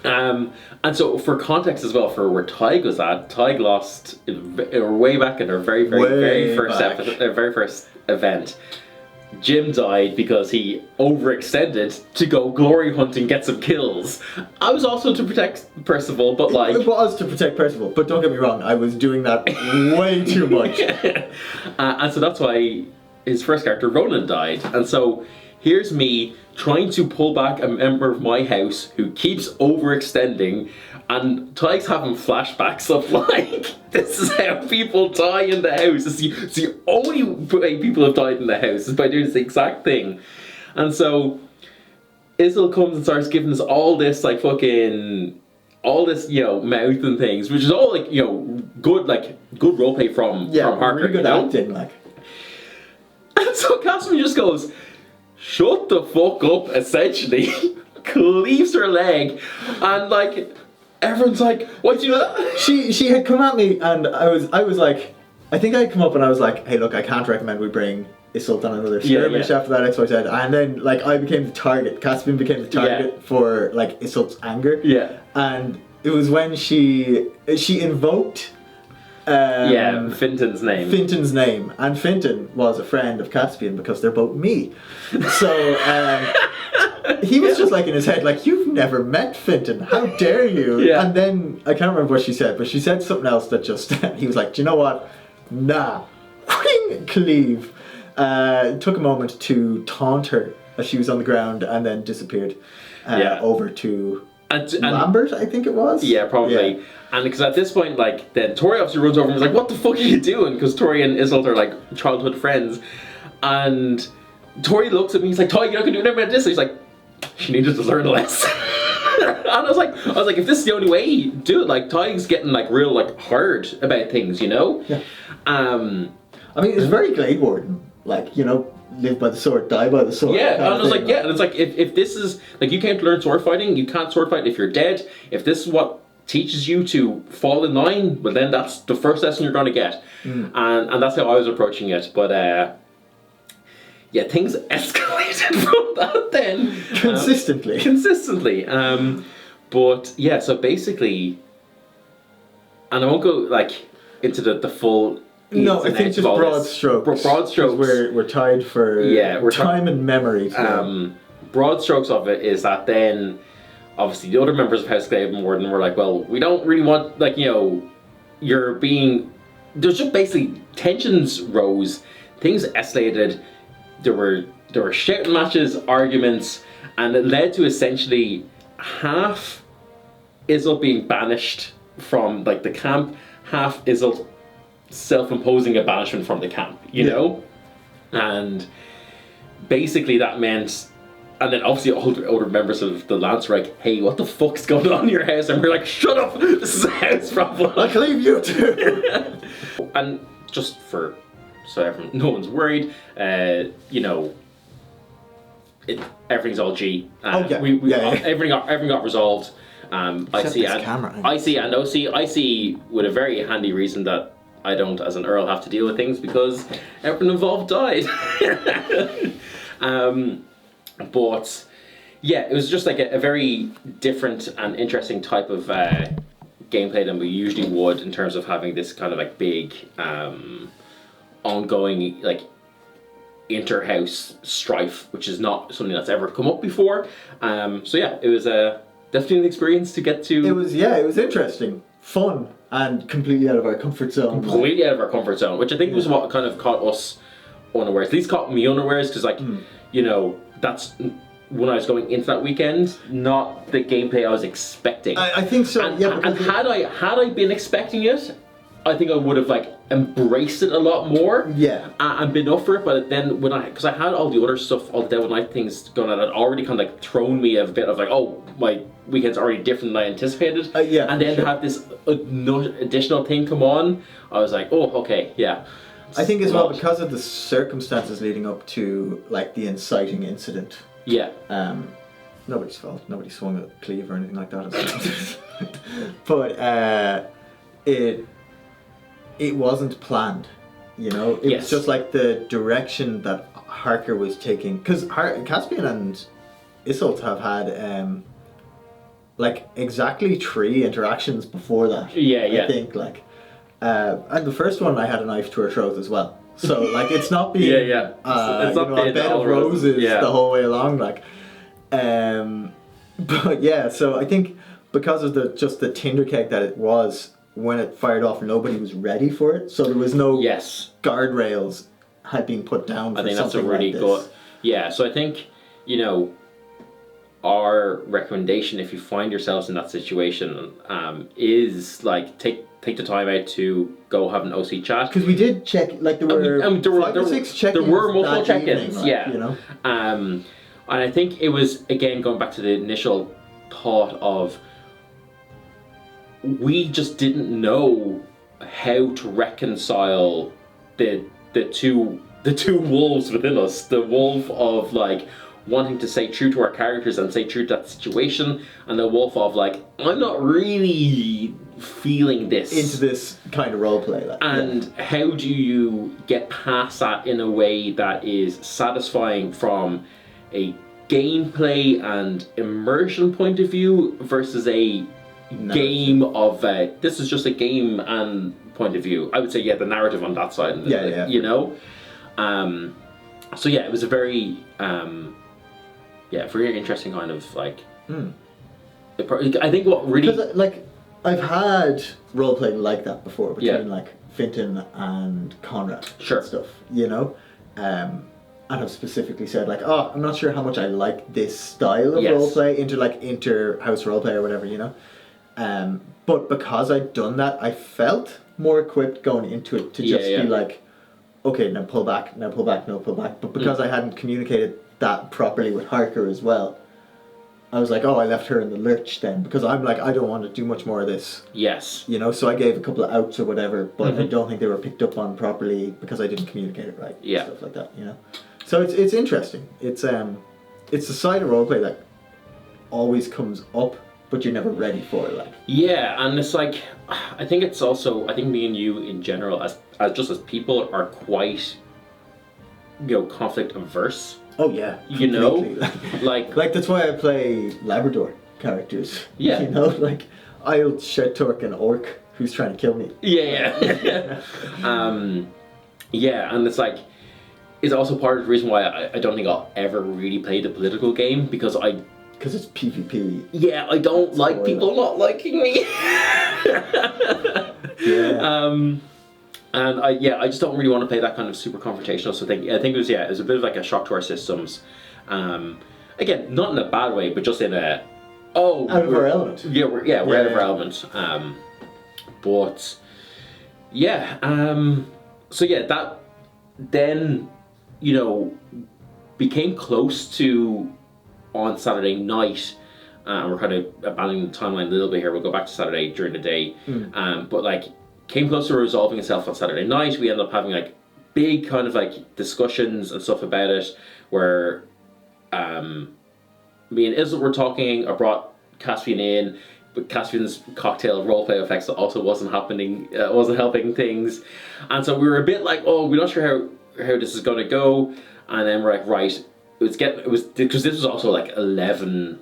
And so for context as well, for where Tig was at, Tig lost way back in her very first event. Jim died because he overextended to go glory hunt and get some kills. I was also to protect Percival, but It was to protect Percival, but don't get me wrong, I was doing that way too much. And so that's why his first character, Ronan, died. And so here's me trying to pull back a member of my house who keeps overextending, and Tig's having flashbacks of this is how people die in the house. It's the only way people have died in the house is by doing this exact thing. And so Isil comes and starts giving us all this mouth and things, which is all good roleplay from Harker. Really good acting, And so Caspian just goes, shut the fuck up, essentially, cleaves her leg, and everyone's like, what do you know? She had come at me, and I was like, I think I had come up and I was like, hey look, I can't recommend we bring Isolt on another skirmish after that, XYZ, and then I became the target. Caspian became the target for Isolt's anger. And it was when she invoked Finton's name. Finton's name. And Finton was a friend of Caspian because they're both me. So he was just like in his head, like, you've never met Finton, how dare you? Yeah. And then, I can't remember what she said, but she said something else that just, he was like, do you know what? Nah. Cleave. Took a moment to taunt her as she was on the ground and then disappeared over to Lambert, I think it was. Yeah, probably. Yeah. And because at this point, like, then Tori obviously runs over and was like, what the fuck are you doing? Because Tori and Isolt are like childhood friends. And Tori looks at me, he's like, Tori, you're not gonna do it about this. And he's like, she needed to learn a lesson. And I was like, if this is the only way, do it. Like, Tori's getting like real like hard about things, you know? Yeah. I mean, it's very Glade Warden. Like, you know, live by the sword, die by the sword. Yeah, and I was like, yeah, and it's like, if this is, like, you can't learn sword fighting, you can't sword fight if you're dead. If this is what teaches you to fall in line, well then that's the first lesson you're going to get. And that's how I was approaching it. But, things escalated from that then. Consistently. But, yeah, so basically, and I won't go, like, into the full... No, I think just broad strokes. Broad strokes. We're tied for time and memory. Broad strokes of it is that then, obviously, the other members of House Glaive and Warden were like, well, we don't really want, like, you know, you're being... There's just basically tensions rose, things escalated, there were shouting matches, arguments, and it led to essentially half Isil being banished from, like, the camp, half Isil self-imposing a banishment from the camp, you know? And basically that meant, and then obviously older members of the Lance were like, hey, what the fuck's going on in your house? And we're like, shut up, this is a house problem. I can leave you too. And just for, so no one's worried, you know, everything's all G. Everything got resolved. I see and OC with a very handy reason that I don't, as an Earl, have to deal with things because everyone involved died. But yeah, it was just like a very different and interesting type of gameplay than we usually would in terms of having this kind of like big ongoing like inter-house strife, which is not something that's ever come up before. So yeah, it was definitely an experience to get to. It was interesting, fun, and completely out of our comfort zone. Completely out of our comfort zone, which I think was what kind of caught us unawares. At least caught me unawares, because like, you know, that's when I was going into that weekend, not the gameplay I was expecting. I think so. And had I been expecting it, I think I would have like embraced it a lot more. Yeah. And been up for it. But then because I had all the other stuff, all the Deadwood Knight things going on, that already kind of like thrown me a bit of like, oh, my weekend's already different than I anticipated. And then to have this additional thing come on, I was like, oh, okay, yeah. I think as well, because of the circumstances leading up to like the inciting incident. Yeah. Nobody's fault. Nobody swung a cleave or anything like that. But it wasn't planned, you know? It was just like the direction that Harker was taking. Because Caspian and Isolt have had like exactly 3 interactions before that. I think like, and the first one I had a knife to her throat as well. So like it's not being it's not a bed of roses the whole way along, like. But yeah, so I think because of the tinder keg that it was, when it fired off, nobody was ready for it. So there was no guardrails had been put down for something like this. I think that's a really good. Yeah, so I think, you know, our recommendation if you find yourselves in that situation is like take the time out to go have an OC chat, because we did check, like there were 5 or 6 check-ins. There were multiple check-ins, like, you know. And I think it was, again, going back to the initial thought of, we just didn't know how to reconcile the two wolves within us. The wolf of like wanting to stay true to our characters and stay true to that situation, and the wolf of like, I'm not really feeling this into this kind of roleplay. Like, and how do you get past that in a way that is satisfying from a gameplay and immersion point of view versus a game of this is just a game and point of view. I would say, the narrative on that side. Yeah. You know? So yeah, it was a very, very interesting kind of like... I think what really... Because, like, I've had roleplay like that before, between, Yeah. like, Finton and Conrad Sure. and stuff, you know? And I've specifically said, like, oh, I'm not sure how much I like this style of Yes. roleplay, inter-house roleplay or whatever, you know? But because I'd done that, I felt more equipped going into it to just be like, okay, now pull back, now pull back, now pull back. But because I hadn't communicated that properly with Harker as well, I was like, oh, I left her in the lurch then, because I'm like, I don't want to do much more of this. Yes. You know, so I gave a couple of outs or whatever, but I don't think they were picked up on properly because I didn't communicate it right. Yeah. Stuff like that, you know. So it's interesting. It's the side of roleplay that always comes up, but you're never ready for it, like. Yeah, and it's like, I think it's also, I think me and you in general, as people, are quite, conflict averse. Oh yeah, you know, like that's why I play Labrador characters. Yeah, you know, like I'll shit talk an orc who's trying to kill me. Yeah. And it's like, it's also part of the reason why I don't think I'll ever really play the political game, because it's PvP. Yeah, I don't like people not liking me. Yeah. And I just don't really want to play that kind of super confrontational. So I think it was a bit of like a shock to our systems. Again, not in a bad way, but just in a out of our element. Yeah, we're out of our element. But yeah, so yeah, that then became close to on Saturday night. We're kind of abandoning the timeline a little bit here. We'll go back to Saturday during the day. But like, came close to resolving itself on Saturday night. We ended up having like big kind of like discussions and stuff about it, where me and Isla were talking. I brought Caspian in, but Caspian's cocktail roleplay effects also wasn't helping things, and so we were a bit like, oh, we're not sure how this is going to go. And then we're like, right, it was because this was also like 11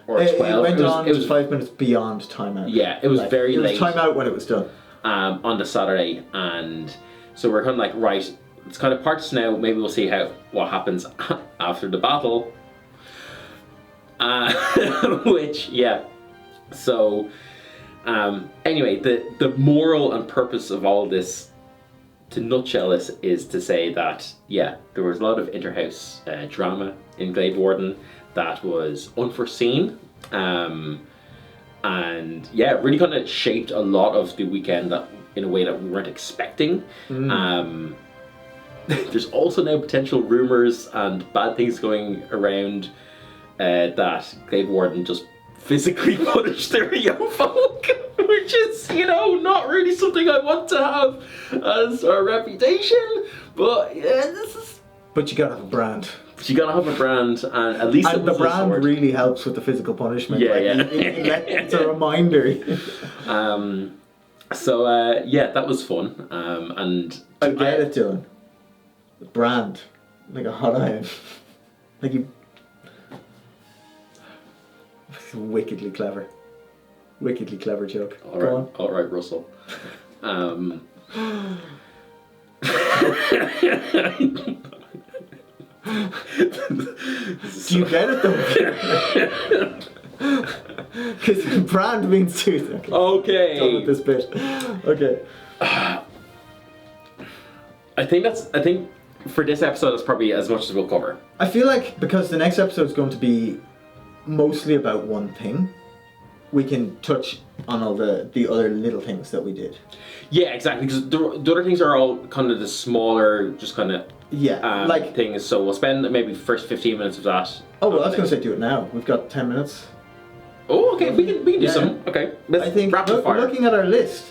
or 12. It was 5 minutes beyond timeout. Yeah, it was like, very late. It was timeout when it was done. On the Saturday, and so we're kind of like, right, it's kind of parts now. Maybe we'll see what happens after the battle. So anyway, the moral and purpose of all this, to nutshell this, is to say that there was a lot of interhouse drama in Glade Warden that was unforeseen. And really kind of shaped a lot of the weekend in a way that we weren't expecting. There's also now potential rumors and bad things going around that Glade Warden just physically punished their young folk, which is, not really something I want to have as our reputation. But But you gotta have a brand. You gotta have a brand, and at least the brand really helps with the physical punishment. It's a reminder. That was fun. And I get it, Dylan. The brand, like a hot iron, like you. Wickedly clever joke. All right, Russell. Do you get it though? Because brand means tooth. Okay. Done with this bit. Okay. I think for this episode, that's probably as much as we'll cover. I feel like because the next episode is going to be mostly about one thing, we can touch on all the other little things that we did. Yeah, exactly. Because the other things are all kind of the smaller, just kind of things. So we'll spend maybe first 15 minutes of that. Oh well, I was going to say do it now. We've got 10 minutes. Oh, okay. We can do some. Okay. I think rapid fire. Looking at our list.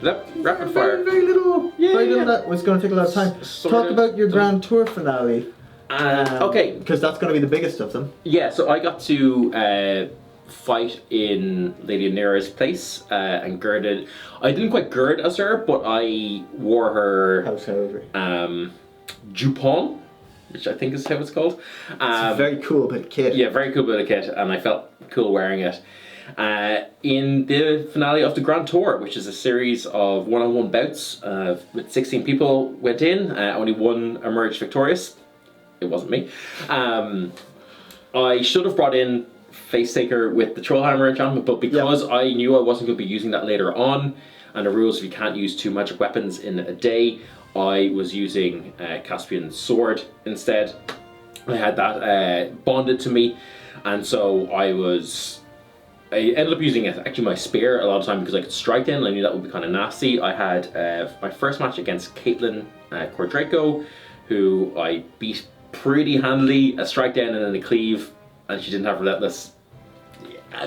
Rapid fire. Very little. That was going to take a lot of time. Talk about your Grand Tour finale. Okay. Because that's going to be the biggest of them. Yeah. So I got to fight in Lady Nera's place and girded. I didn't quite gird as her, but I wore her house heraldry. Jupon, which I think is how it's called. It's a very cool bit of kit. Yeah, very cool bit of kit, and I felt cool wearing it. in the finale of the Grand Tour, which is a series of one-on-one bouts with 16 people went in. Only one emerged victorious. It wasn't me. I should have brought in Face Taker with the Trollhammer enchantment, but because I knew I wasn't going to be using that later on, and the rules if you can't use 2 magic weapons in a day, I was using Caspian Sword instead. I had that bonded to me, and so I ended up using actually my spear a lot of the time because I could strike in and I knew that would be kind of nasty. I had my first match against Caitlin Cordraco, who I beat pretty handily, a strike down and then a cleave, and she didn't have Relentless.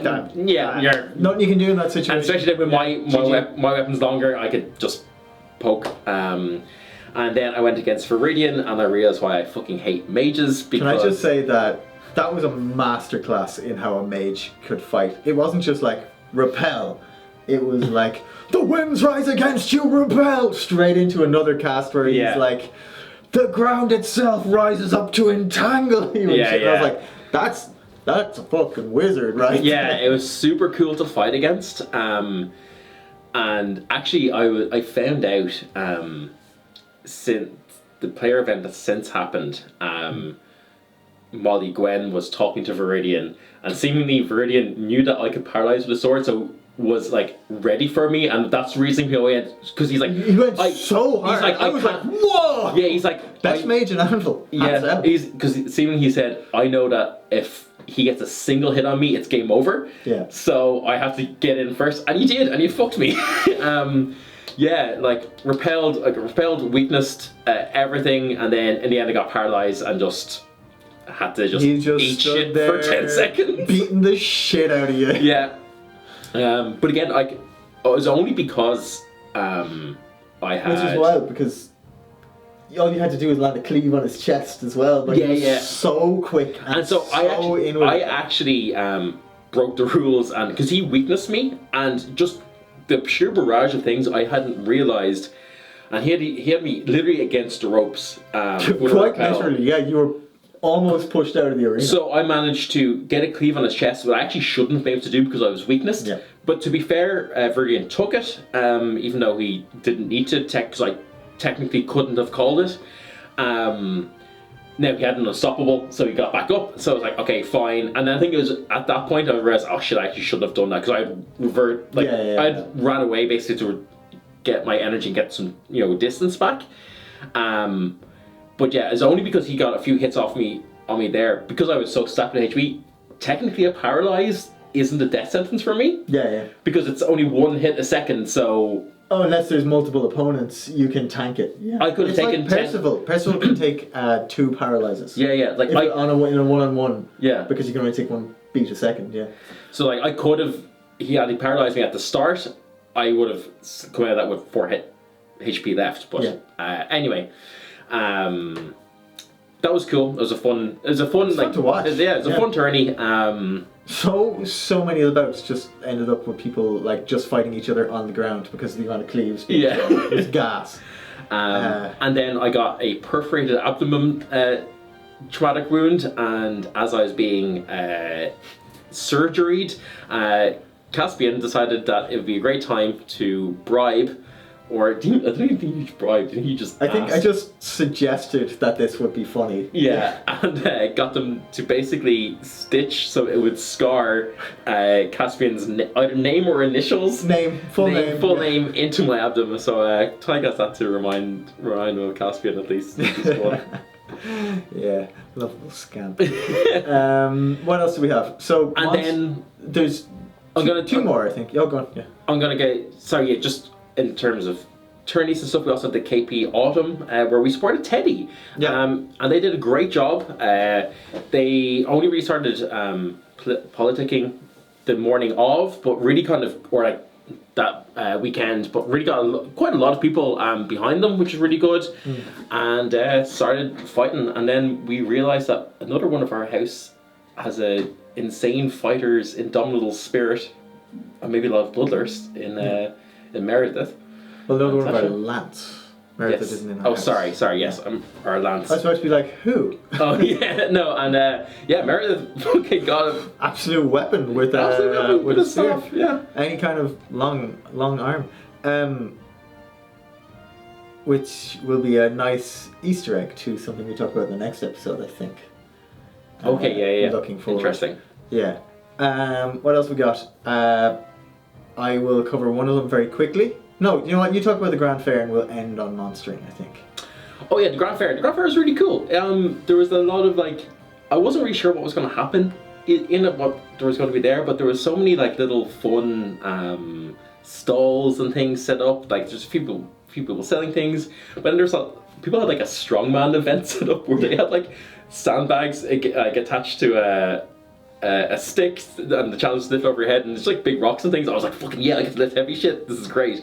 Nothing you can do in that situation. And especially when my weapon's longer, I could just poke. And then I went against Viridian, and I realized why I fucking hate mages. Because can I just say that was a masterclass in how a mage could fight. It wasn't just like repel. It was like the winds rise against you, repel, straight into another cast where he's like, the ground itself rises up to entangle you. And shit. And I was like, that's a fucking wizard, right? Yeah, it was super cool to fight against. And actually, I found out since the player event that's since happened, Molly Gwen was talking to Viridian, and seemingly Viridian knew that I could paralyze with a sword, so was like ready for me, and that's the reason he went, because he's like, he went so hard. He's like, I was like, whoa! Yeah, he's like, best mage in Anvil. Yeah, because seemingly he said, I know that if he gets a single hit on me, it's game over. Yeah. So I have to get in first, and he did, and he fucked me. Yeah, like repelled, weaknessed, everything, and then in the end I got paralyzed and just had to just eat shit for 10 seconds. Beating the shit out of you. Yeah. But again, it was only because I had... Which is wild, because all you had to do was land a cleave on his chest as well. But he was so quick and so I actually broke the rules, and because he weaknessed me, and just the sheer barrage of things I hadn't realised, and he had me literally against the ropes. Quite literally, yeah, you were almost pushed out of the arena. So I managed to get a cleave on his chest, but I actually shouldn't have been able to do because I was weaknessed. Yeah. But to be fair, Viridian took it, even though he didn't need to, because I technically couldn't have called it. Now he had an unstoppable, so he got back up. So I was like, okay, fine. And then I think it was at that point I realized, oh shit, I actually shouldn't have done that, because I'd ran away basically to get my energy and get some distance back. But yeah, it's only because he got a few hits on me there, because I was so stacked with HP. Technically, a paralyzed isn't a death sentence for me. Yeah. Because it's only one hit a second, so. Oh, unless there's multiple opponents, you can tank it. Yeah. I could have taken like Percival. Percival can take 2 paralyzes. Yeah. Like in a one-on-one. Yeah. Because you can only take 1 beat a second. Yeah. So like I could have, he paralyzed me at the start, I would have come out of that with 4 HP left. But anyway, that was cool. It was a fun. Fun to watch. Yeah, it was a fun tourney. So many of the bouts just ended up with people like just fighting each other on the ground because of the amount of cleaves. Yeah, it was gas. And then I got a perforated abdomen traumatic wound, and as I was being surgeried, Caspian decided that it would be a great time to bribe. Or I don't even think you bribed. He just. I think I just suggested that this would be funny. Yeah, and got them to basically stitch so it would scar Caspian's either name or initials. Full name into my abdomen. So Ty got that to remind him of Caspian at least. Yeah, lovable scamp. What else do we have? So then there's 2 more, I think. Oh, go on. Yeah. I'm gonna get just. In terms of tourneys and stuff, we also had the KP Autumn, where we supported Teddy. Yeah. And they did a great job. They only really started politicking the morning of, but really that weekend, but really got quite a lot of people behind them, which is really good. And started fighting. And then we realised that another one of our house has a insane fighter's indomitable spirit, and maybe a lot of bloodlust in Meredith. Well, another one of our Lance. Meredith Yes. isn't in our Oh, house. sorry. Yes, our Lance. I was supposed to be like, who? Oh yeah, no, and Meredith fucking got a Absolute weapon with with a a spear. staff. Yeah. Any kind of long arm. Which will be a nice Easter egg to something we talk about in the next episode, I think. Okay, yeah. Looking forward. Interesting. Yeah. What else we got? I will cover one of them very quickly. No, you know what? You talk about the Grand Fair and we'll end on monstering, I think. Oh yeah, the Grand Fair. The Grand Fair is really cool. There was a lot of like, I wasn't really sure what was going to happen in it, what there was going to be there, but there was so many like little fun stalls and things set up. Like there's a few people selling things, but then there's people had like a strongman event set up where they had like sandbags like attached to a stick and the challenge to lift over your head, and it's like big rocks and things. I was like, fucking yeah, I get to lift heavy shit. This is great.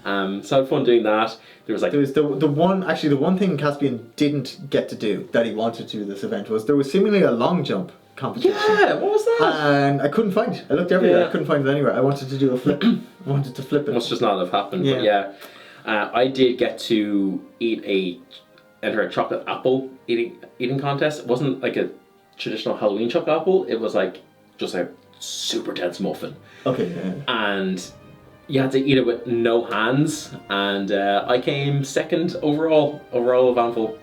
So I had fun doing that. There was the one thing Caspian didn't get to do that he wanted to do this event was there was seemingly a long jump competition. Yeah, what was that? And I couldn't find it. I looked everywhere. Yeah. I couldn't find it anywhere. I wanted to do a flip. I wanted to flip it. Must just not have happened. Yeah. But yeah, I did get to enter a chocolate apple eating contest. It wasn't like a traditional Halloween chocolate apple. It was like just a super dense muffin. Okay. Yeah. And you had to eat it with no hands, and I came second overall of Anvil,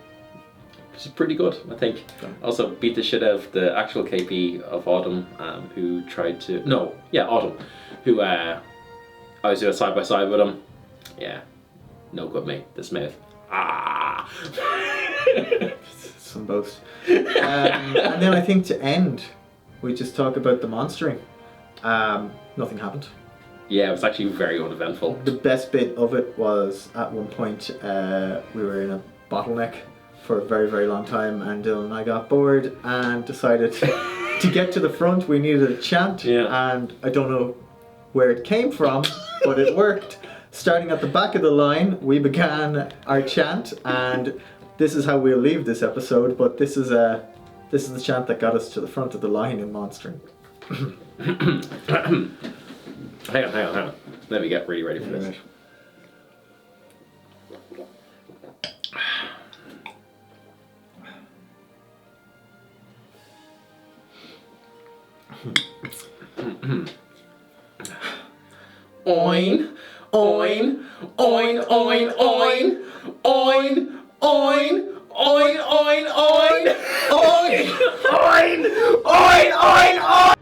which is pretty good, I think. Also beat the shit out of the actual KP of Autumn, who tried to Autumn, who I was doing side by side with him. Yeah, no good, mate. This mouth. Some boast. And then I think to end, we just talk about the monstering. Nothing happened. Yeah, it was actually very uneventful. The best bit of it was at one point we were in a bottleneck for a very, very long time, and Dylan and I got bored and decided to get to the front we needed a chant, and I don't know where it came from, but it worked. Starting at the back of the line, we began our chant, and this is how we'll leave this episode, but this is the chant that got us to the front of the line in monstering. Hang on. Let me get really ready for this. Oin, oin, oin, oin, oin, oin, oin, oin, oin, oin, oin, oin, oin, oin, oin.